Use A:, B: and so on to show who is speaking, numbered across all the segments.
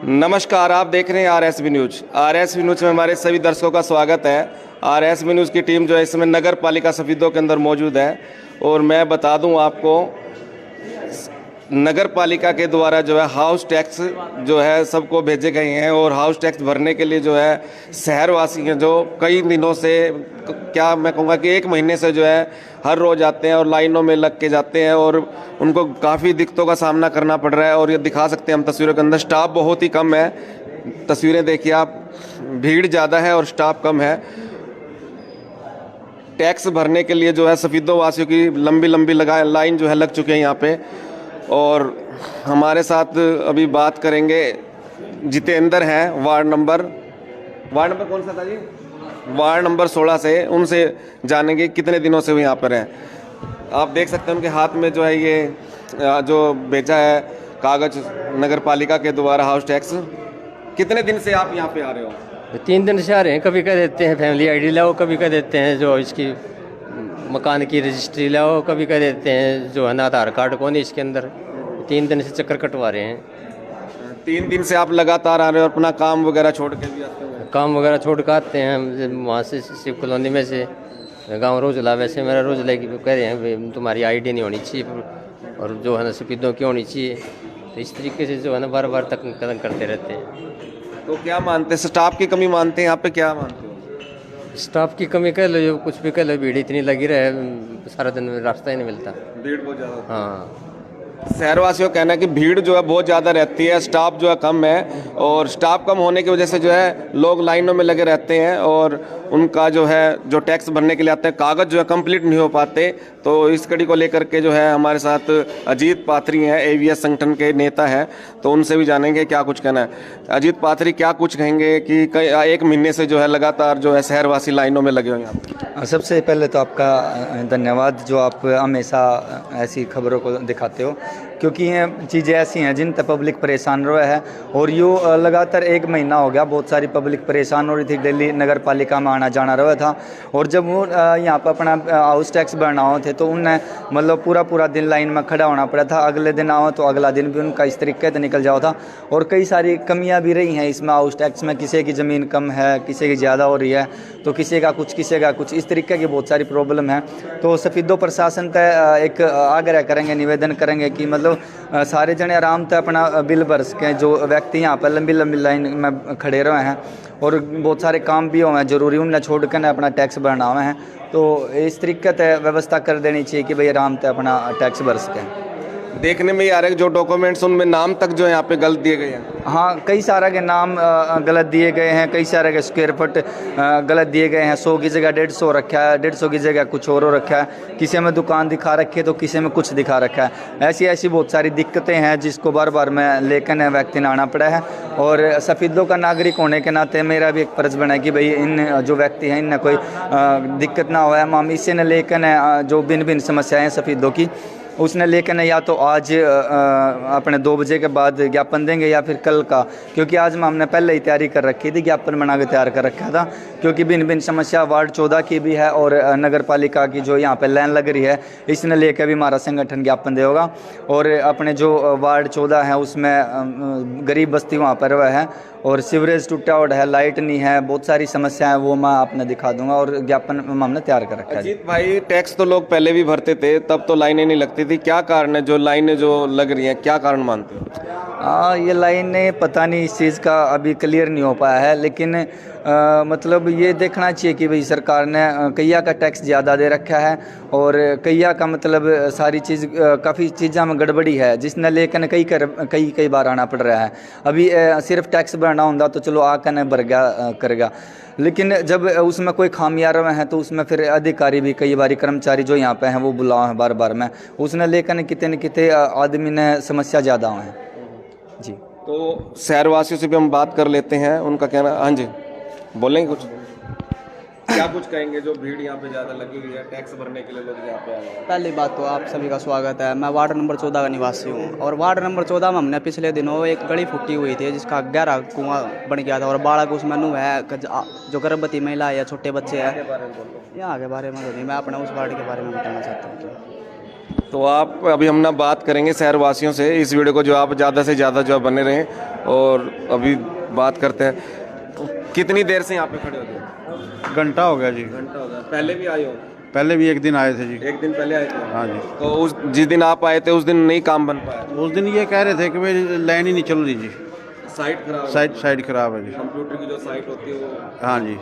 A: नमस्कार, आप देख रहे हैं आरएसबी न्यूज। आरएसबी न्यूज में हमारे सभी दर्शकों का स्वागत है। आरएसबी न्यूज की टीम जो है इसमें नगर पालिका सफीदों के अंदर मौजूद है और मैं बता दूं आपको, नगर पालिका के द्वारा जो है हाउस टैक्स जो है सबको भेजे गए हैं और हाउस टैक्स भरने के लिए जो है शहरवासी हैं जो कई दिनों से, क्या मैं कहूँगा कि 1 महीने से जो है हर रोज़ आते हैं और लाइनों में लग के जाते हैं और उनको काफ़ी दिक्कतों का सामना करना पड़ रहा है। और ये दिखा सकते हैं हम तस्वीरों के अंदर, स्टाफ बहुत ही कम है। तस्वीरें देखिए आप, भीड़ ज़्यादा है और स्टाफ कम है। टैक्स भरने के लिए जो है सफीदों वासियों की लंबी लंबी लाइन जो है लग चुकी है यहाँ पे। और हमारे साथ अभी बात करेंगे जितेंद्र हैं, वार्ड नंबर कौन सा था जी? वार्ड नंबर 16 से। उनसे जानेंगे कितने दिनों से वो यहाँ पर हैं। आप देख सकते हैं उनके हाथ में जो है ये जो भेजा है कागज नगर पालिका के द्वारा हाउस टैक्स। कितने दिन से आप यहाँ पे आ रहे हो?
B: 3 दिन से आ रहे हैं। कभी कह देते हैं फैमिली आईडी लाओ, कभी कह देते हैं जो इसकी मकान की रजिस्ट्री लाओ, कभी कह देते हैं जो है ना आधार कार्ड कौन है इसके अंदर। 3 दिन से चक्कर कटवा रहे हैं।
A: 3 दिन से आप लगातार आ रहे हो और अपना काम वगैरह छोड़ के भी आते हो?
B: काम वगैरह छोड़ कर आते हैं वहाँ से, शिव कॉलोनी में से। गाँव रोजला, वैसे मेरा रोजला की कह रहे हैं भाई तुम्हारी आईडी नहीं होनी चाहिए और जो है ना सफीदों की होनी चाहिए। तो इस तरीके से जो है ना बार बार तक कदम करते रहते हैं।
A: तो क्या मानते हैं, स्टाफ की कमी मानते हैं यहाँ पे, क्या मानते हो?
B: स्टाफ की कमी कह लो, जो कुछ भी कह लो, भीड़ इतनी लगी रहे सारा दिन रास्ता ही नहीं मिलता।
A: भीड़ बहुत ज़्यादा।
B: हाँ,
A: शहरवासियों का कहना है कि भीड़ जो है बहुत ज़्यादा रहती है, स्टाफ जो है कम है और स्टाफ कम होने की वजह से जो है लोग लाइनों में लगे रहते हैं और उनका जो है जो टैक्स भरने के लिए आते हैं कागज़ जो है कंप्लीट नहीं हो पाते। तो इस कड़ी को लेकर के जो है हमारे साथ अजीत पाथरी हैं, एवीएस संगठन के नेता हैं, तो उनसे भी जानेंगे क्या कुछ कहना है। अजीत पाथरी, क्या कुछ कहेंगे कि 1 महीने से जो है लगातार जो है शहरवासी लाइनों में लगे हुए हैं यहाँ पे?
C: सबसे पहले तो आपका धन्यवाद जो आप हमेशा ऐसी खबरों को दिखाते हो, क्योंकि ये चीज़ें ऐसी हैं जिन तक पब्लिक परेशान रहा है। और यो लगातार 1 महीना हो गया, बहुत सारी पब्लिक परेशान हो रही थी, दिल्ली नगर पालिका में आना जाना रहा था। और जब वो यहाँ पर अपना हाउस टैक्स भरना हो थे तो उन्हें मतलब पूरा दिन लाइन में खड़ा होना पड़ा था। अगले दिन आओ तो अगला दिन भी उनका इस तरीके से निकल जाओ था। और कई सारी कमियाँ भी रही हैं इसमें हाउस टैक्स में। किसी की ज़मीन कम है, किसी की ज़्यादा हो रही है, तो किसी का कुछ इस तरीके की बहुत सारी प्रॉब्लम है। तो सफीदों प्रशासन तक एक आग्रह करेंगे, निवेदन करेंगे कि मतलब सारे जने आराम से अपना बिल भर सकें। जो व्यक्ति यहाँ पर लंबी लाइन में खड़े रहे हैं और बहुत सारे काम भी हुए हैं जरूरी, उन्हें छोड़ कर अपना टैक्स भरना हुए हैं, तो इस तरीके से व्यवस्था कर देनी चाहिए कि भाई आराम से अपना टैक्स भर सकें।
A: देखने में ये आ रहा है जो डॉक्यूमेंट्स उनमें नाम तक जो है यहाँ पे गलत दिए गए हैं।
C: हाँ, कई सारे के नाम गलत दिए गए हैं, कई सारे के स्क्वायर फुट गलत दिए गए हैं। 100 की जगह 150 रखा है, 150 की जगह कुछ और रखा है। किसी में दुकान दिखा रखी है तो किसी में कुछ दिखा रखा है। ऐसी बहुत सारी दिक्कतें हैं जिसको बार बार में लेकर व्यक्ति ने आना पड़ा है। और सफीदों का नागरिक होने के नाते मेरा भी एक फर्ज बना कि भाई इन जो व्यक्ति हैं इनने कोई दिक्कत ना हो। हम इसे न लेकर जो भिन्न समस्याएँ सफीदों की उसने लेकर या तो आज अपने 2 बजे के बाद ज्ञापन देंगे या फिर कल का, क्योंकि आज में हमने पहले ही तैयारी कर रखी थी, ज्ञापन बना के तैयार कर रखा था। क्योंकि भिन्न समस्या वार्ड 14 की भी है और नगर पालिका की जो यहाँ पे लाइन लग रही है, इसने लेकर भी हमारा संगठन ज्ञापन देगा। और अपने जो वार्ड 14 है उसमें गरीब बस्ती वहाँ पर वह है और सीवरेज टूटा हुआ है, लाइट नहीं है, बहुत सारी समस्याएं, वो मैं आपने दिखा दूंगा और ज्ञापन हमने तैयार कर रखा है।
A: अजीत भाई, टैक्स तो लोग पहले भी भरते थे, तब तो लाइनें नहीं लगती थी, क्या कारण है जो लाइनें जो लग रही हैं, क्या कारण मानते हो?
C: ये लाइनें पता नहीं, इस चीज़ का अभी क्लियर नहीं हो पाया है। लेकिन मतलब ये देखना चाहिए कि भाई सरकार ने कैया का टैक्स ज़्यादा दे रखा है और कैया का मतलब सारी चीज़ काफ़ी चीज़ों में गड़बड़ी है, जिसने लेकर कई बार आना पड़ रहा है। अभी सिर्फ टैक्स भरना होता तो चलो आकर न भर गया करेगा, लेकिन जब उसमें कोई खामियां रहे हैं तो उसमें फिर अधिकारी भी कई बार कर्मचारी जो यहाँ पे हैं वो बुलाओ हैं बार में, उसने लेकर कितने न कितने आदमी ने समस्या ज़्यादा हुए हैं जी।
A: तो शहरवासियों से भी हम बात कर लेते हैं, उनका कहना। हाँ जी, बोलेंगे कुछ? क्या कुछ कहेंगे जो भीड़ यहाँ पे ज़्यादा लगी हुई है टैक्स भरने के लिए लोग यहाँ पे आए हैं?
D: पहली बात तो आप सभी का स्वागत है। मैं वार्ड नंबर 14 का निवासी हूँ और वार्ड नंबर 14 में हमने पिछले दिनों एक गली फुटी हुई थी जिसका गहरा कुआं बन गया था और बालक उसमें नू है, जो गर्भवती महिला है या छोटे बच्चे हैं। यहाँ के बारे में तो नहीं, मैं अपने उस वार्ड के बारे में बताना चाहता हूँ।
A: तो आप अभी हम ना बात करेंगे शहरवासियों से इस वीडियो को जो आप ज़्यादा से ज़्यादा जो बने रहें और अभी बात करते हैं। कितनी देर से यहाँ पे खड़े होते?
E: घंटा हो गया जी।
A: घंटा हो गया। पहले भी आए हो?
E: पहले भी एक दिन आए थे जी।
A: एक दिन पहले आए थे?
E: हाँ जी।
A: तो उस जिस दिन आप आए थे उस दिन नहीं काम बन पाया?
E: उस दिन ये कह रहे थे कि भाई लाइन ही नहीं चल रही जी,
A: साइट खराब?
E: साइड खराब है जी।
A: कंप्यूटर की जो साइट होती है वो?
E: हाँ जी।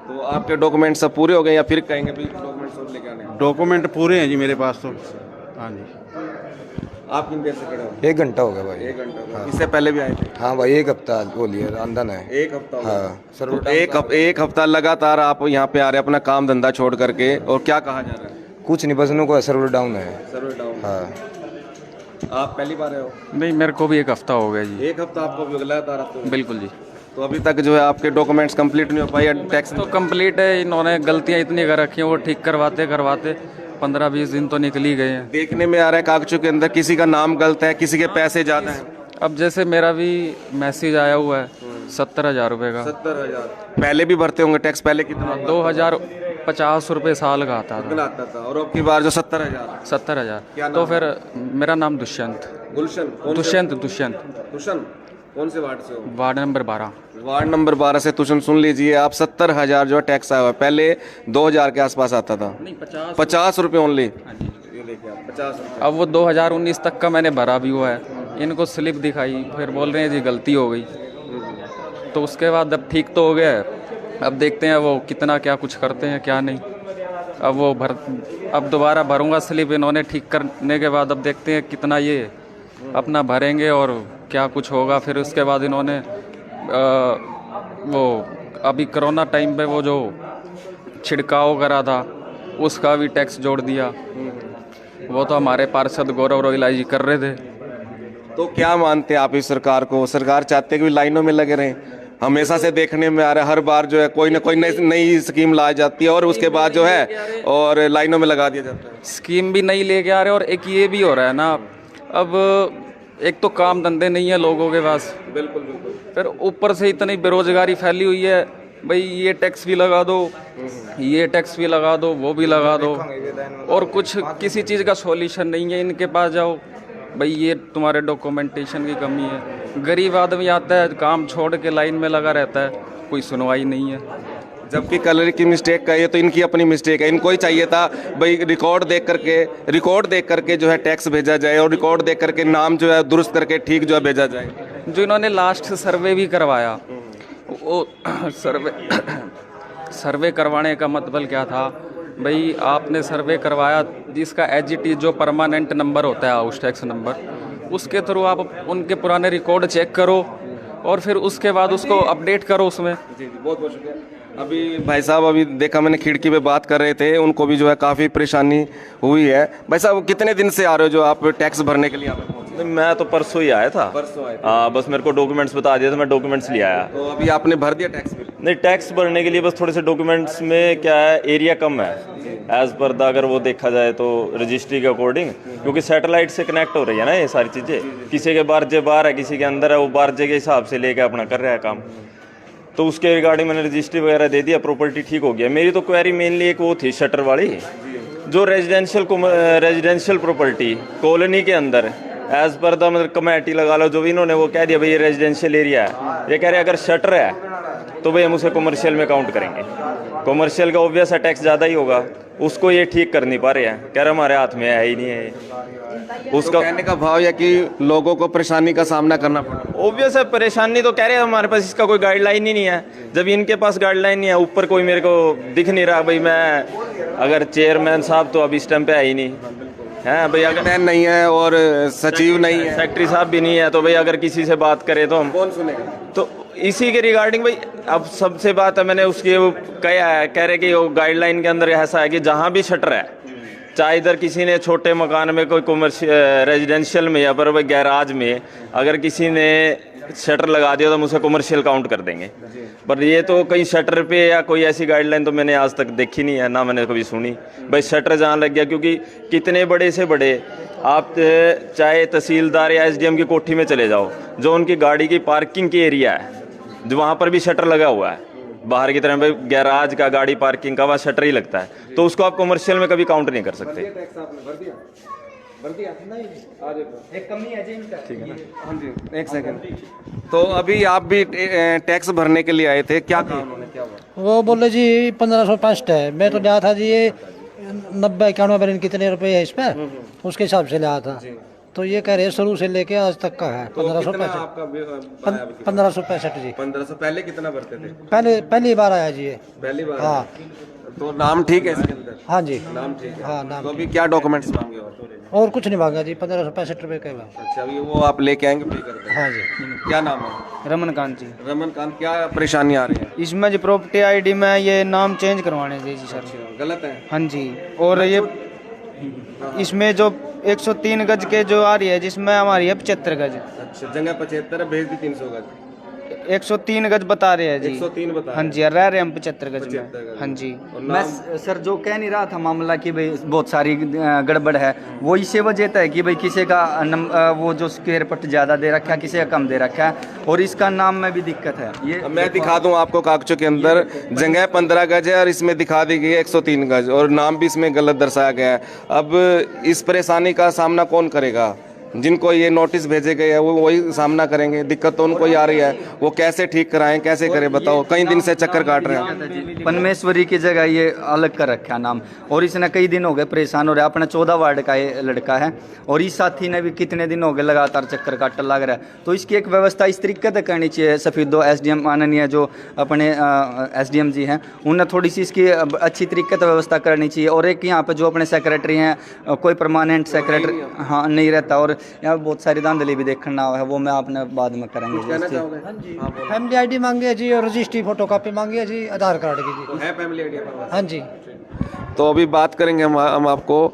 A: तो आपके डॉक्यूमेंट सब पूरे हो गए या फिर कहेंगे भी डॉक्यूमेंट सब लेके आने हैं?
E: डॉक्यूमेंट पूरे हैं जी मेरे पास तो। हाँ जी।
A: आप कितनी देर से खड़े हो?
F: 1 घंटा हो गया भाई।
A: 1 घंटा हो गया। इससे पहले भी आए थे?
F: हाँ भाई 1 हफ्ता बोलिए आंदन है।
A: 1 हफ्ता हो गया।
F: हाँ सर्वर
A: तो एक हफ्ता लगातार आप यहाँ पे आ रहे हैं अपना काम धंधा छोड़ करके, और क्या कहा जा रहा है?
F: कुछ नहीं, बस उनको सर्वर डाउन है।
A: Server down.
F: हाँ
A: आप पहली बार आए हो?
G: नहीं, मेरे को भी 1 हफ्ता हो गया जी।
A: 1 हफ्ता आपको भी लगातार आते हो?
G: बिल्कुल जी।
A: तो अभी तक जो है आपके डॉक्यूमेंट्स कंप्लीट नहीं हो पाए? टैक्स
G: तो कंप्लीट है, इन्होंने गलतियां इतनी कर रखी हैं, वो ठीक करवाते 15-20 दिन तो निकल ही गए हैं।
A: देखने में आ रहा है कागजों के अंदर किसी का नाम गलत है, किसी के पैसे ज्यादा हैं।
G: अब जैसे मेरा भी मैसेज आया हुआ है 70,000 रुपये का।
A: 70,000 पहले भी भरते होंगे टैक्स? पहले कितना?
G: 2050 रुपये साल का आता था।
A: आता था, और अब की बार जो 70,000?
G: 70,000। तो फिर मेरा नाम दुष्यंत।
A: गुलशन?
G: दुष्यंत
A: तुषन? कौन से वार्ड से हो?
G: Ward number 12।
A: वार्ड नंबर 12 से तुषन। सुन लीजिए आप, 70,000 जो टैक्स आया हुआ है, पहले 2,000 के आसपास आता था।
G: नहीं,
A: 50 रुपये ओनली।
G: ये
A: देखिए आप, 50 रुपये।
G: अब वो 2019 तक का मैंने भरा भी हुआ है, इनको स्लिप दिखाई, फिर बोल रहे हैं जी गलती हो गई। तो उसके बाद अब ठीक तो हो गया है, अब देखते हैं वो कितना क्या कुछ करते हैं क्या नहीं। अब दोबारा भरूंगा स्लिप, इन्होंने ठीक करने के बाद अब देखते हैं कितना ये अपना भरेंगे और क्या कुछ होगा। फिर उसके बाद इन्होंने वो अभी कोरोना टाइम पे वो जो छिड़काव करा था उसका भी टैक्स जोड़ दिया। वो तो हमारे पार्षद गौरव रोहिला जी कर रहे थे।
A: तो क्या मानते हैं आप इस सरकार को? सरकार चाहते हैं कि लाइनों में लगे रहें? हमेशा से देखने में आ रहा है, हर बार जो है कोई ना कोई नई स्कीम लाई जाती है और उसके बाद जो है और लाइनों में लगा दिया जाता है।
G: स्कीम भी नहीं लेके आ रहे, और एक ये भी हो रहा है ना, अब एक तो काम धंधे नहीं है लोगों के पास,
A: बिल्कुल बिल्कुल,
G: फिर ऊपर से इतनी बेरोजगारी फैली हुई है। भाई ये टैक्स भी लगा दो, ये टैक्स भी लगा दो, वो भी लगा दो, और कुछ किसी चीज़ का सॉल्यूशन नहीं है। इनके पास जाओ, भाई ये तुम्हारे डॉक्यूमेंटेशन की कमी है। गरीब आदमी आता है, काम छोड़ के लाइन में लगा रहता है, कोई सुनवाई नहीं है।
A: जबकि कलर की मिस्टेक का ये तो इनकी अपनी मिस्टेक है। इनको ही चाहिए था भाई रिकॉर्ड देख करके जो है टैक्स भेजा जाए, और रिकॉर्ड देख करके नाम जो है दुरुस्त करके ठीक जो है भेजा जाए।
G: जो इन्होंने लास्ट सर्वे भी करवाया, वो सर्वे करवाने का मतलब क्या था? भाई आपने सर्वे करवाया जिसका एचजीटी जो परमानेंट नंबर होता है, हाउस टैक्स नंबर, उसके थ्रू आप उनके पुराने रिकॉर्ड चेक करो और फिर उसके बाद उसको अपडेट करो उसमें।
A: जी जी, बहुत बहुत शुक्रिया। अभी भाई साहब अभी देखा मैंने खिड़की पे बात कर रहे थे, उनको भी जो है काफ़ी परेशानी हुई है। भाई साहब कितने दिन से आ रहे हो जो आप टैक्स भरने के लिए यहाँ पे पहुँचे?
H: नहीं, मैं तो परसों ही आया था।
A: परसों आए थे?
H: हाँ, बस मेरे को डॉक्यूमेंट्स बता दिया तो मैं डॉक्यूमेंट्स ले आया।
A: तो अभी आपने भर दिया टैक्स बिल?
H: नहीं, टैक्स भरने के लिए बस थोड़े से डॉक्यूमेंट्स में क्या है, एरिया कम है एज पर द, अगर वो देखा जाए तो रजिस्ट्री के अकॉर्डिंग, क्योंकि सैटेलाइट से कनेक्ट हो रही है ना ये सारी चीज़ें। किसी के बारजे बाहर है, किसी के अंदर है, वो बारजे के हिसाब से लेके अपना कर रहा है काम। तो उसके रिगार्डिंग मैंने रजिस्ट्री वगैरह दे दिया, प्रॉपर्टी ठीक हो गया। मेरी तो क्वेरी मेनली एक वो थी शटर वाली, जो रेजिडेंशियल प्रॉपर्टी कॉलोनी के अंदर एज पर द मतलब कमेटी लगा लो, जो भी इन्होंने वो कह दिया भाई ये रेजिडेंशियल एरिया है, ये कह रहे अगर शटर है तो भाई हम उसे कमर्शियल में काउंट करेंगे। कमर्शियल का ऑब्वियस है टैक्स ज़्यादा ही होगा, उसको ये ठीक कर नहीं पा रहे हैं, कह रहे हमारे हाथ में है ही नहीं है। उसका
A: तो कहने का भाव या कि लोगों को परेशानी का सामना करना पड़ा।
H: ऑब्वियस है परेशानी, तो कह रहे हैं हमारे पास इसका कोई गाइडलाइन ही नहीं है। जब इनके पास गाइडलाइन नहीं है, ऊपर कोई मेरे को दिख नहीं रहा भाई, मैं अगर चेयरमैन साहब तो अब इस टाइम पे है ही नहीं है भाई, अगर
A: मैन नहीं है और सचिव नहीं है,
H: सेक्रेटरी साहब भी नहीं है, तो भाई अगर किसी से बात करें तो हम
A: कौन सुनेगा?
H: तो इसी के रिगार्डिंग भाई अब सबसे बात है, मैंने उसकी वो कह रहे कि वो गाइडलाइन के अंदर ऐसा है कि जहाँ भी शटर है, चाहे इधर किसी ने छोटे मकान में कोई कमर्शियल रेजिडेंशियल में या पर भाई गैराज में अगर किसी ने शटर लगा दिया तो हम उसे कमर्शियल काउंट कर देंगे। पर ये तो कहीं शटर पे या कोई ऐसी गाइडलाइन तो मैंने आज तक देखी नहीं है, ना मैंने कभी सुनी। भाई शटर जहाँ लग गया, क्योंकि कितने बड़े से बड़े आप चाहे तहसीलदार या एसडीएम की कोठी में चले जाओ, जो उनकी गाड़ी की पार्किंग की एरिया है, जो वहाँ पर भी शटर लगा हुआ है, बाहर की तरह गैराज का, गाड़ी पार्किंग का वह शटर ही लगता है, तो उसको आप कमर्शियल में कभी काउंट नहीं कर सकते।
C: एक कमी है जी इनका।
H: ठीक है ना?
A: हाँ जी, एक सेकंड। तो अभी आप भी टैक्स भरने के लिए आए थे, क्या कहा उन्होंने, क्या हुआ?
I: वो बोले जी 1565 है। मैं तो लिया था जी ये 90-91 कितने रुपए है इस पर, उसके हिसाब से लिया था। तो ये कह रहे हैं शुरू से लेके आज तक का है 1565। 1565 जी।
A: 1500 पहले कितना भरते थे?
I: पहली बार आया जी ये।
A: पहली बार?
I: हाँ।
A: तो नाम ठीक है इसके अंदर?
I: हाँ जी,
A: नाम ठीक है।
I: हाँ नाम।
A: तो अभी क्या डॉक्यूमेंट्स मांगे
I: और कुछ नहीं मांगा जी, 1565 रुपए का।
A: अच्छा, अभी वो आप लेके आएंगे, पे कर देंगे।
I: हाँ जी।
A: क्या नाम है?
C: रमनकांत जी।
A: रमनकांत, क्या परेशानी आ रही है?
C: इसमें जो प्रॉपर्टी आईडी में ये नाम चेंज करवाने थे जी सर।
A: गलत है?
C: हाँ जी। और ये इसमें जो 103 गज के जो आ रही है, जिसमें हमारी है 75 गज।
A: अच्छा, जगह 75 है, भेज दी 300 गज।
C: 103 गज बता रहे हैं जी।
A: 103 बता
C: हाँ जी, रह रहे हम 75 गज
A: 75
C: में।
A: गज।
C: हाँ जी।
A: मैं
C: सर जो कह नहीं रहा था मामला कि भाई बहुत सारी गड़बड़ है, वो इसे वजह है कि भाई किसी का वो जो स्क्वायर फुट ज़्यादा दे रखा है, किसी का कम दे रखा है, और इसका नाम में भी दिक्कत है। ये
A: अब मैं दिखा दूं आपको कागजों के अंदर, जगह 15 गज है और इसमें दिखा दी गई है 103 गज, और नाम भी इसमें गलत दर्शाया गया है। अब इस परेशानी का सामना कौन करेगा? जिनको ये नोटिस भेजे गए हैं वो वही सामना करेंगे। दिक्कत तो उनको ही आ रही है, वो कैसे ठीक कराएं, कैसे करें बताओ? कई दिन से चक्कर काट रहे हैं।
C: परमेश्वरी की जगह ये अलग कर रखा है नाम, और इसने कई दिन हो गए परेशान हो रहा है। अपना 14 वार्ड का ये लड़का है, और इस साथी ने भी कितने दिन हो गए लगातार चक्कर काट लग रहा है। तो इसकी एक व्यवस्था इस तरीके से करनी चाहिए। सफीदो SDM माननीय जो अपने SDM जी हैं, उन्हें थोड़ी सी इसकी अच्छी तरीके से व्यवस्था करनी चाहिए। और एक यहाँ पे जो अपने सेक्रेटरी हैं, कोई परमानेंट सेक्रेटरी हाँ नहीं रहता, और यहाँ बहुत सारी धांधली भी देखना है, वो मैं आपने बाद में करेंगे।
I: फैमिली आईडी मांगी है जी, और रजिस्ट्री फोटो कॉपी मांगी है जी, आधार कार्ड की जी।
A: है फैमिली आईडी आपके पास?
I: हाँ जी।
A: तो अभी बात करेंगे हम आपको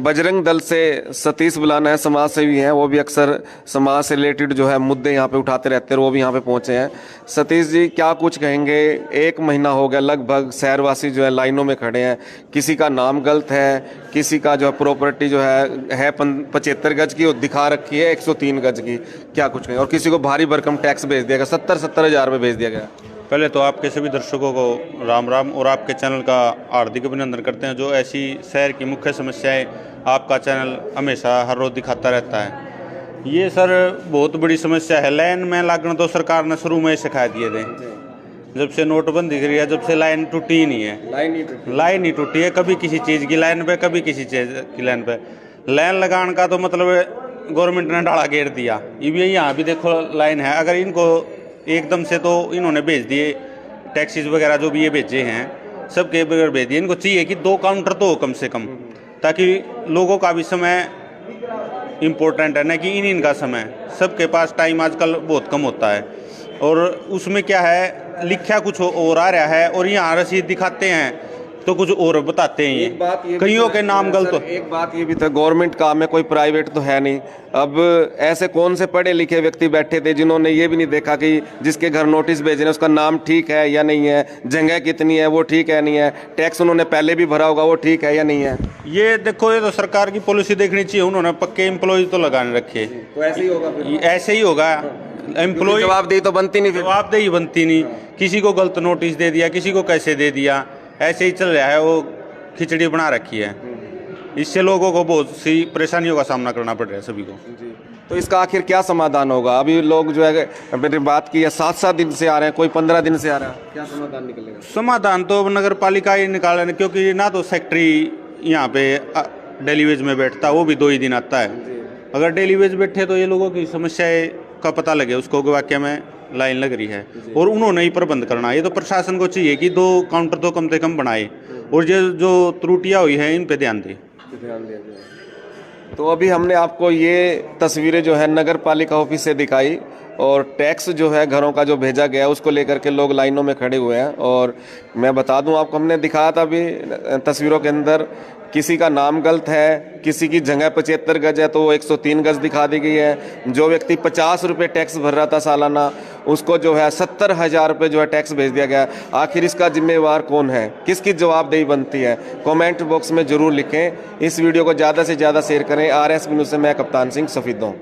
A: बजरंग दल से सतीश बुलाना है, समाज सेवी हैं, वो भी अक्सर समाज से रिलेटेड जो है मुद्दे यहाँ पे उठाते रहते हैं, वो भी यहाँ पे पहुँचे हैं। सतीश जी, क्या कुछ कहेंगे? 1 महीना हो गया लगभग, शहरवासी जो है लाइनों में खड़े हैं, किसी का नाम गलत है, किसी का जो है प्रॉपर्टी जो है 75 गज की, दिखा रखी है 103 गज की, क्या कुछ कहेंगे? और किसी को भारी भरकम टैक्स भेज दिया गया, 70 हज़ार रुपये भेज दिया गया।
E: पहले तो आपके सभी दर्शकों को राम राम, और आपके चैनल का हार्दिक अभिनंदन करते हैं। जो ऐसी शहर की मुख्य समस्याएं आपका चैनल हमेशा हर रोज़ दिखाता रहता है। ये सर बहुत बड़ी समस्या है। लाइन में लागण तो सरकार ने शुरू में सिखा दिए थे, जब से नोटबंदी करी है, जब से लाइन टूटी ही नहीं है। लाइन ही टूटी है, कभी किसी चीज़ की लाइन पे, कभी किसी चीज़ की लाइन पे। लाइन लगाने का तो मतलब गवर्नमेंट ने डाला घेर दिया। ये भी यहाँ भी देखो लाइन है, अगर इनको एकदम से तो इन्होंने भेज दिए, टैक्सीज वगैरह जो भी ये भेजे हैं सबके बगैर भेज दिए। इनको चाहिए कि 2 काउंटर तो हो कम से कम, ताकि लोगों का भी समय इम्पोर्टेंट है, न कि इनका समय। सबके पास टाइम आजकल बहुत कम होता है, और उसमें क्या है, लिखा कुछ और आ रहा है, और यहाँ रसीद दिखाते हैं तो कुछ और बताते हैं।
A: एक बात ये
E: कईयों के नाम गलत।
A: एक बात ये भी था, गवर्नमेंट काम है, कोई प्राइवेट तो है नहीं। अब ऐसे कौन से पढ़े लिखे व्यक्ति बैठे थे जिन्होंने ये भी नहीं देखा कि जिसके घर नोटिस भेजे उसका नाम ठीक है या नहीं है, जगह कितनी है वो ठीक है नहीं है, टैक्स उन्होंने पहले भी भरा होगा वो ठीक है या नहीं है?
E: ये देखो, ये तो सरकार की पॉलिसी देखनी चाहिए। उन्होंने पक्के एम्प्लॉय तो लगाने रखे,
A: तो ऐसे ही होगा फिर।
E: ऐसे ही होगा। एम्प्लॉय
A: जवाबदेही तो बनती नहीं, फिर
E: जवाबदेही बनती नहीं। किसी को गलत नोटिस दे दिया, किसी को कैसे दे दिया, ऐसे ही चल रहा है। वो खिचड़ी बना रखी है, इससे लोगों को बहुत सी परेशानियों का सामना करना पड़ रहा है सभी को।
A: तो इसका आखिर क्या समाधान होगा? अभी लोग जो है, मैंने बात की है 7-7 दिन से आ रहे हैं, कोई 15 दिन से आ रहा है, क्या समाधान निकलेगा?
E: समाधान तो नगर पालिका ही निकाले, क्योंकि ना तो सेक्रेटरी यहाँ पे डेली वेज में बैठता, वो भी 2 ही दिन आता है। अगर डेली वेज बैठे तो ये लोगों की समस्याएं का पता लगे उसको कि वाकई में लाइन लग रही है, और उन्होंने ही प्रबंध करना। ये तो प्रशासन को चाहिए कि 2 काउंटर तो कम से कम बनाए, और ये जो त्रुटियां हुई हैं इन पे ध्यान दें।
A: तो अभी हमने आपको ये तस्वीरें जो है नगर पालिका ऑफिस से दिखाई, और टैक्स जो है घरों का जो भेजा गया उसको लेकर के लोग लाइनों में खड़े हुए हैं। और मैं बता दूं आपको, हमने दिखाया था अभी तस्वीरों के अंदर, किसी का नाम गलत है, किसी की जगह 75 गज है तो वो 103 गज दिखा दी गई है। जो व्यक्ति 50 रुपये टैक्स भर रहा था सालाना, उसको जो है 70 हज़ार रुपये जो है टैक्स भेज दिया गया। आखिर इसका जिम्मेवार कौन है, किसकी जवाबदेही बनती है? कमेंट बॉक्स में ज़रूर लिखें। इस वीडियो को ज़्यादा से ज़्यादा शेयर करें। RS न्यूज़ से मैं कप्तान सिंह सफीदों।